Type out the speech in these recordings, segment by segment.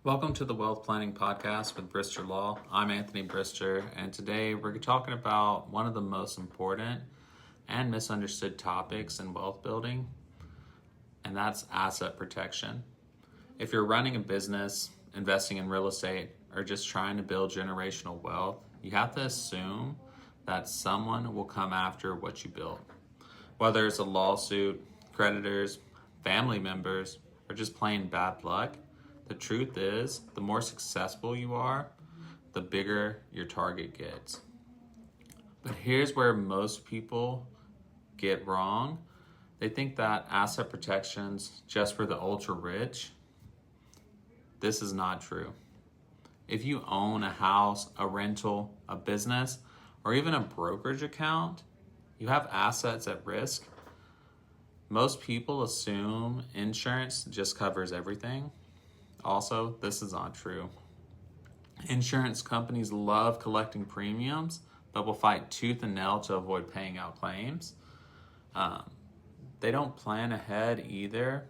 Welcome to the Wealth Planning Podcast with Brister Law. I'm Anthony Brister, and today we're talking about one of the most important and misunderstood topics in wealth building, and that's asset protection. If you're running a business, investing in real estate, or just trying to build generational wealth, you have to assume that someone will come after what you built. Whether it's a lawsuit, creditors, family members, or just plain bad luck, the truth is, the more successful you are, the bigger your target gets. But here's where most people get wrong. They think that asset protection's just for the ultra rich. This is not true. If you own a house, a rental, a business, or even a brokerage account, you have assets at risk. Most people assume insurance just covers everything. Also, this is not true. Insurance companies love collecting premiums, but will fight tooth and nail to avoid paying out claims. They don't plan ahead either.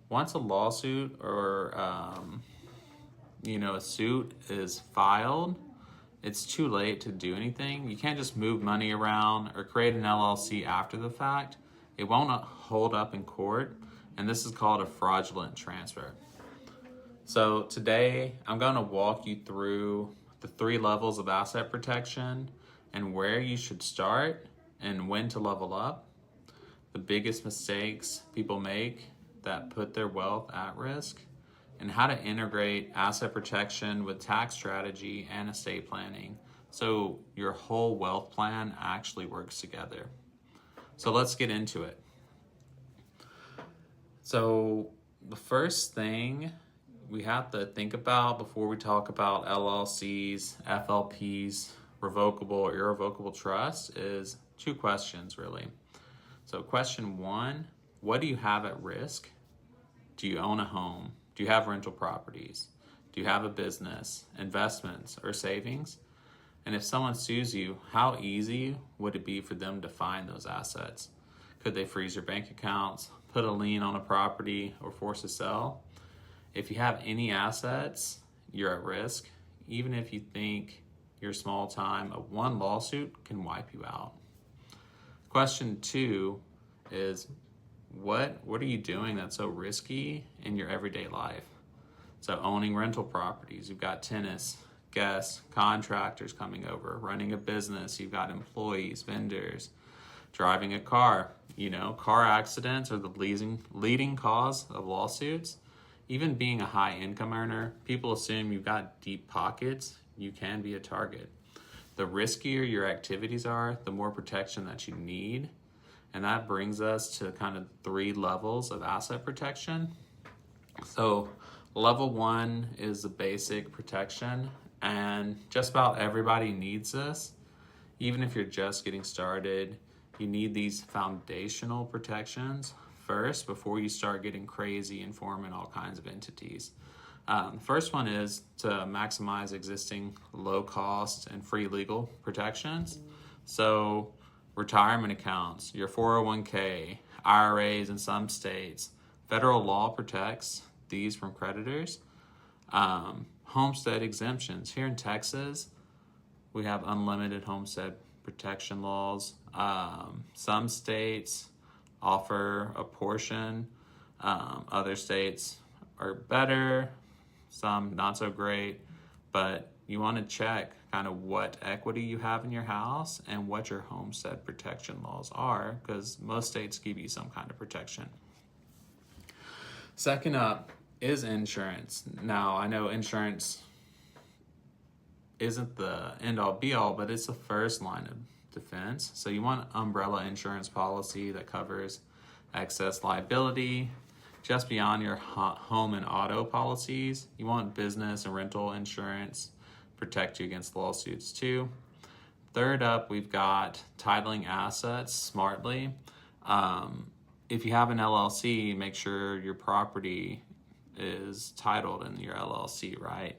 Once a lawsuit or a suit is filed, it's too late to do anything. You can't just move money around or create an LLC after the fact. It won't hold up in court, and this is called a fraudulent transfer. So today, I'm going to walk you through the 3 levels of asset protection and where you should start and when to level up, the biggest mistakes people make that put their wealth at risk, and how to integrate asset protection with tax strategy and estate planning so your whole wealth plan actually works together. So let's get into it. So the first thing we have to think about before we talk about LLCs, FLPs, revocable or irrevocable trust is 2 questions really. So question 1, what do you have at risk? Do you own a home? Do you have rental properties? Do you have a business, investments, or savings? And if someone sues you, how easy would it be for them to find those assets? Could they freeze your bank accounts, put a lien on a property, or force a sell? If you have any assets, you're at risk, even if you think you're small time, one lawsuit can wipe you out. Question 2 is, what are you doing that's so risky in your everyday life? So owning rental properties, you've got tenants, guests, contractors coming over, running a business, you've got employees, vendors, driving a car. Car accidents are the leading cause of lawsuits. Even being a high income earner, people assume you've got deep pockets, you can be a target. The riskier your activities are, the more protection that you need. And that brings us to kind of 3 levels of asset protection. So level 1 is the basic protection, and just about everybody needs this. Even if you're just getting started, you need these foundational protections first before you start getting crazy and forming all kinds of entities. The first one is to maximize existing low cost and free legal protections. So retirement accounts, your 401k, IRAs in some states, federal law protects these from creditors. Homestead exemptions. Here in Texas, we have unlimited homestead protection laws. Some states offer a portion. Other states are better, some not so great, but you want to check kind of what equity you have in your house and what your homestead protection laws are, because most states give you some kind of protection. Second up is insurance. Now, I know insurance isn't the end-all be-all, but it's the first line of defense. So you want an umbrella insurance policy that covers excess liability just beyond your home and auto policies. You want business and rental insurance, protect you against lawsuits too. Third up, we've got titling assets smartly. If you have an LLC, make sure your property is titled in your LLC, right?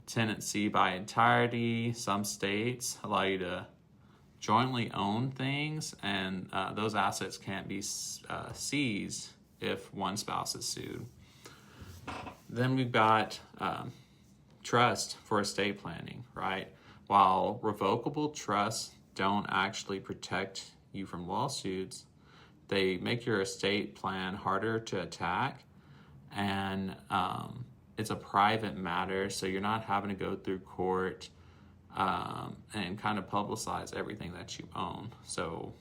Tenancy by entirety. Some states allow you to jointly own things, and those assets can't be seized if one spouse is sued. Then we've got trust for estate planning, right? While revocable trusts don't actually protect you from lawsuits, they make your estate plan harder to attack, and it's a private matter, so you're not having to go through court and kind of publicize everything that you own. So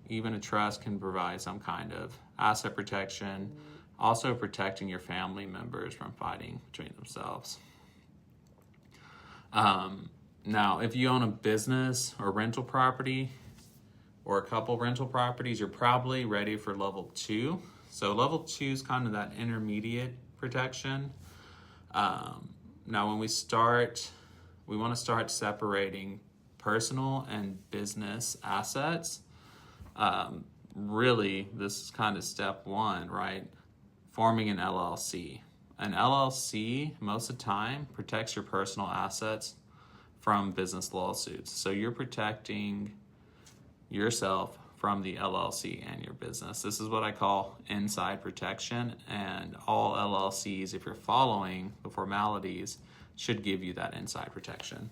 even a trust can provide some kind of asset protection, also protecting your family members from fighting between themselves. Now, if you own a business or rental property or a couple rental properties, you're probably ready for level 2. So level 2 is kind of that intermediate protection. Now, when we want to start separating personal and business assets. Really, this is kind of step 1, right? Forming an LLC. An LLC, most of the time, protects your personal assets from business lawsuits. So you're protecting yourself from the LLC and your business. This is what I call inside protection, and all LLCs, if you're following the formalities, should give you that inside protection.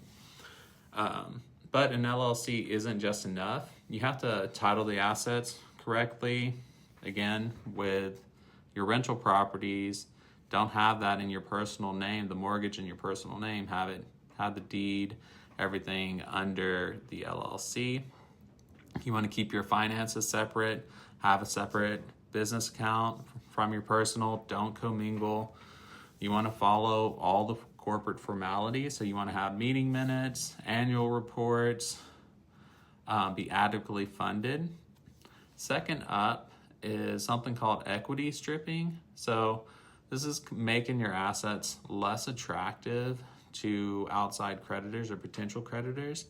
But an LLC isn't just enough. You have to title the assets correctly. Again, with your rental properties, don't have that in your personal name, the mortgage in your personal name. Have the deed, everything under the LLC. You want to keep your finances separate. Have a separate business account from your personal. Don't commingle. You want to follow all the corporate formalities. So you want to have meeting minutes, annual reports, be adequately funded. Second up is something called equity stripping. So this is making your assets less attractive to outside creditors or potential creditors.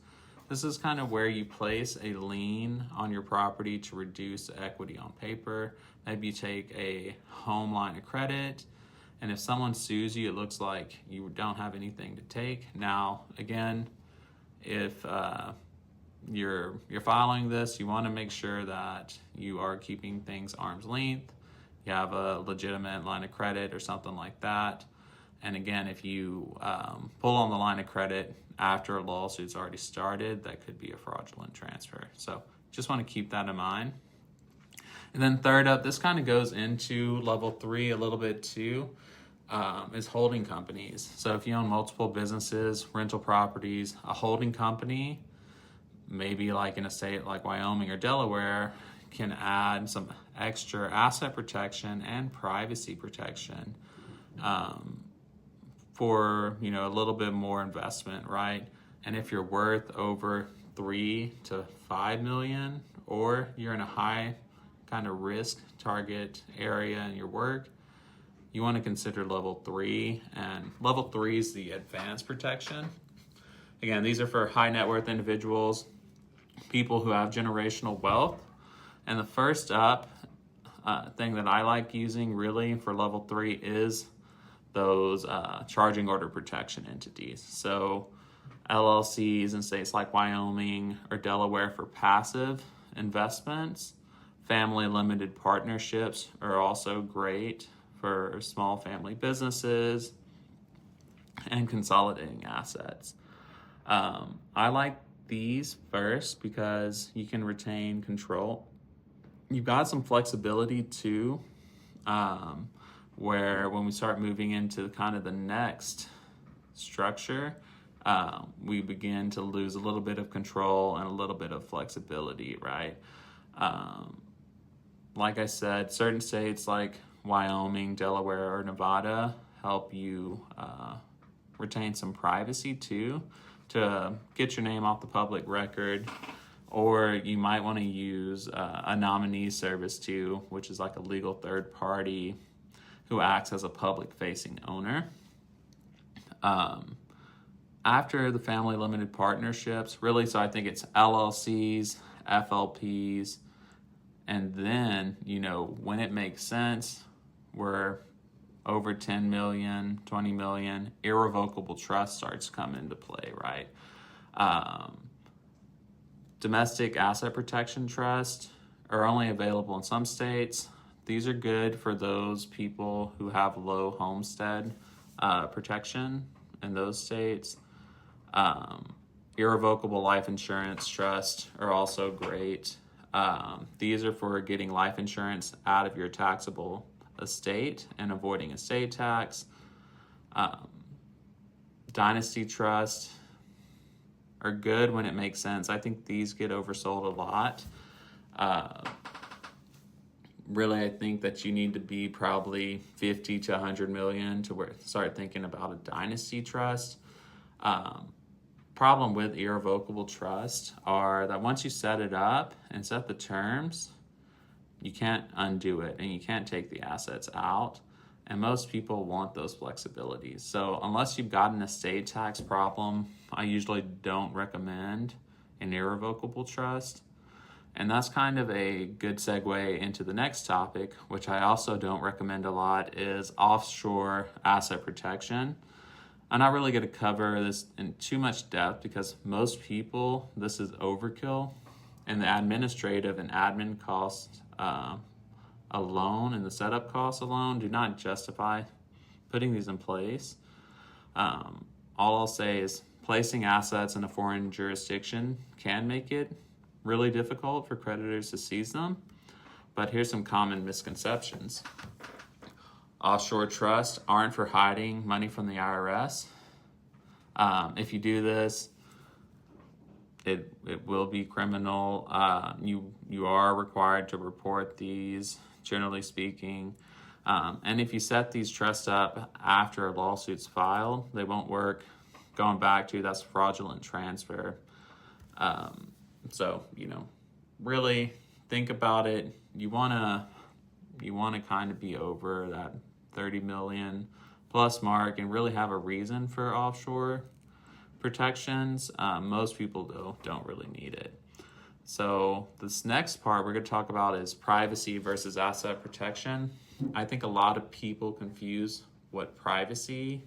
This is kind of where you place a lien on your property to reduce equity on paper. Maybe you take a home line of credit, and if someone sues you, it looks like you don't have anything to take. Now, again, if you're following this, you want to make sure that you are keeping things arm's length. You have a legitimate line of credit or something like that. And again, if you pull on the line of credit after a lawsuit's already started, that could be a fraudulent transfer. So just want to keep that in mind. And then third up, this kind of goes into level 3 a little bit too, is holding companies. So if you own multiple businesses, rental properties, a holding company, maybe like in a state like Wyoming or Delaware, can add some extra asset protection and privacy protection for a little bit more investment, right? And if you're worth over 3 to 5 million, or you're in a high kind of risk target area in your work, you want to consider level 3. And level 3 is the advanced protection. Again, these are for high net worth individuals, people who have generational wealth. And the first up thing that I like using really for level 3 is those charging order protection entities. So LLCs in states like Wyoming or Delaware for passive investments. Family limited partnerships are also great for small family businesses and consolidating assets. I like these first because you can retain control. You've got some flexibility too, where when we start moving into kind of the next structure, we begin to lose a little bit of control and a little bit of flexibility, right? Like I said, certain states like Wyoming, Delaware, or Nevada help you retain some privacy too, to get your name off the public record. Or you might want to use a nominee service too, which is like a legal third party who acts as a public-facing owner. After the family limited partnerships, really, so I think it's LLCs, FLPs, and then, when it makes sense, we're over 10 million, 20 million, irrevocable trust starts to come into play, right? Domestic asset protection trust are only available in some states. These are good for those people who have low homestead protection in those states. Irrevocable life insurance trust are also great. These are for getting life insurance out of your taxable estate and avoiding estate tax. Dynasty trust are good when it makes sense. I think these get oversold a lot. Really, I think that you need to be probably 50 to 100 million to start thinking about a dynasty trust. Problem with irrevocable trust are that once you set it up and set the terms, you can't undo it and you can't take the assets out. And most people want those flexibilities. So unless you've got an estate tax problem, I usually don't recommend an irrevocable trust. And that's kind of a good segue into the next topic, which I also don't recommend a lot, is offshore asset protection. I'm not really going to cover this in too much depth because most people, this is overkill. And the administrative and admin costs alone and the setup costs alone do not justify putting these in place. All I'll say is placing assets in a foreign jurisdiction can make it really difficult for creditors to seize them. But here's some common misconceptions. Offshore trusts aren't for hiding money from the IRS. If you do this, it will be criminal. You are required to report these, generally speaking. And if you set these trusts up after a lawsuit's filed, they won't work. Going back to, that's fraudulent transfer. So, really think about it. You want to kind of be over that 30 million plus mark and really have a reason for offshore protections. Most people, though, don't really need it. So this next part we're going to talk about is privacy versus asset protection. I think a lot of people confuse what privacy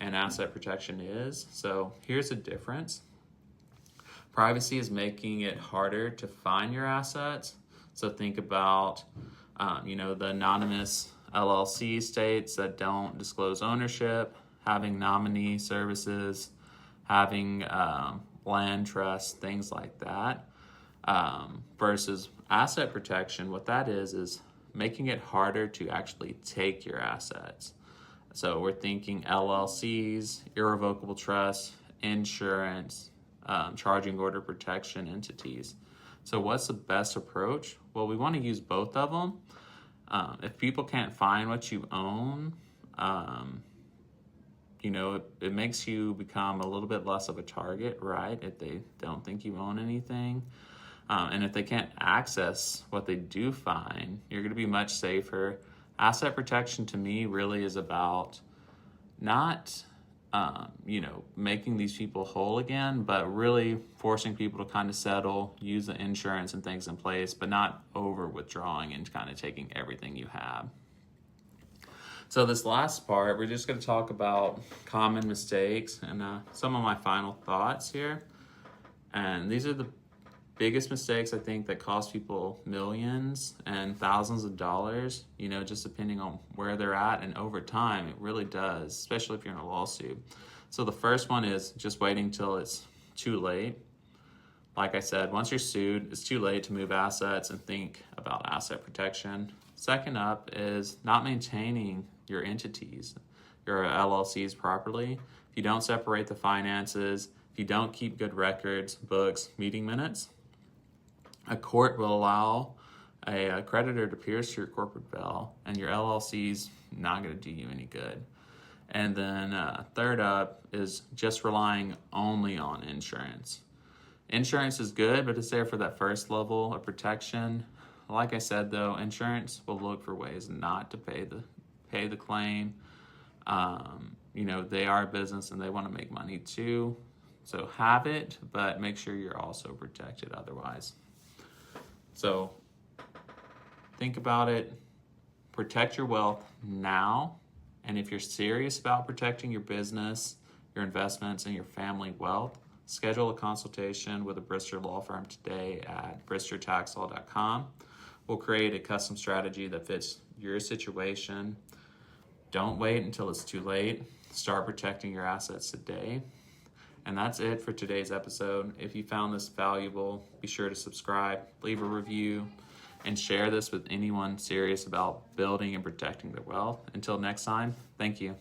and asset protection is. So here's the difference. Privacy is making it harder to find your assets. So think about, the anonymous LLC states that don't disclose ownership, having nominee services, having land trusts, things like that. Versus asset protection, what that is making it harder to actually take your assets. So we're thinking LLCs, irrevocable trusts, insurance, charging order protection entities. So what's the best approach? Well, we want to use both of them. If people can't find what you own, it makes you become a little bit less of a target, right? If they don't think you own anything. And if they can't access what they do find, you're going to be much safer. Asset protection to me really is about not making these people whole again, but really forcing people to kind of settle, use the insurance and things in place, but not over withdrawing and kind of taking everything you have. So this last part, we're just going to talk about common mistakes and some of my final thoughts here. And these are the biggest mistakes, I think, that cost people millions and thousands of dollars, just depending on where they're at. And over time, it really does, especially if you're in a lawsuit. So the first one is just waiting till it's too late. Like I said, once you're sued, it's too late to move assets and think about asset protection. Second up is not maintaining your entities, your LLCs properly. If you don't separate the finances, if you don't keep good records, books, meeting minutes, a court will allow a creditor to pierce your corporate veil, and your LLC's not going to do you any good. And then third up is just relying only on insurance. Insurance is good, but it's there for that first level of protection. Like I said, though, insurance will look for ways not to pay the claim. They are a business and they want to make money too. So have it, but make sure you're also protected otherwise. So think about it. Protect your wealth now. And if you're serious about protecting your business, your investments, and your family wealth, schedule a consultation with a Brister law firm today at bristertaxlaw.com. We'll create a custom strategy that fits your situation. Don't wait until it's too late. Start protecting your assets today. And that's it for today's episode. If you found this valuable, be sure to subscribe, leave a review, and share this with anyone serious about building and protecting their wealth. Until next time, thank you.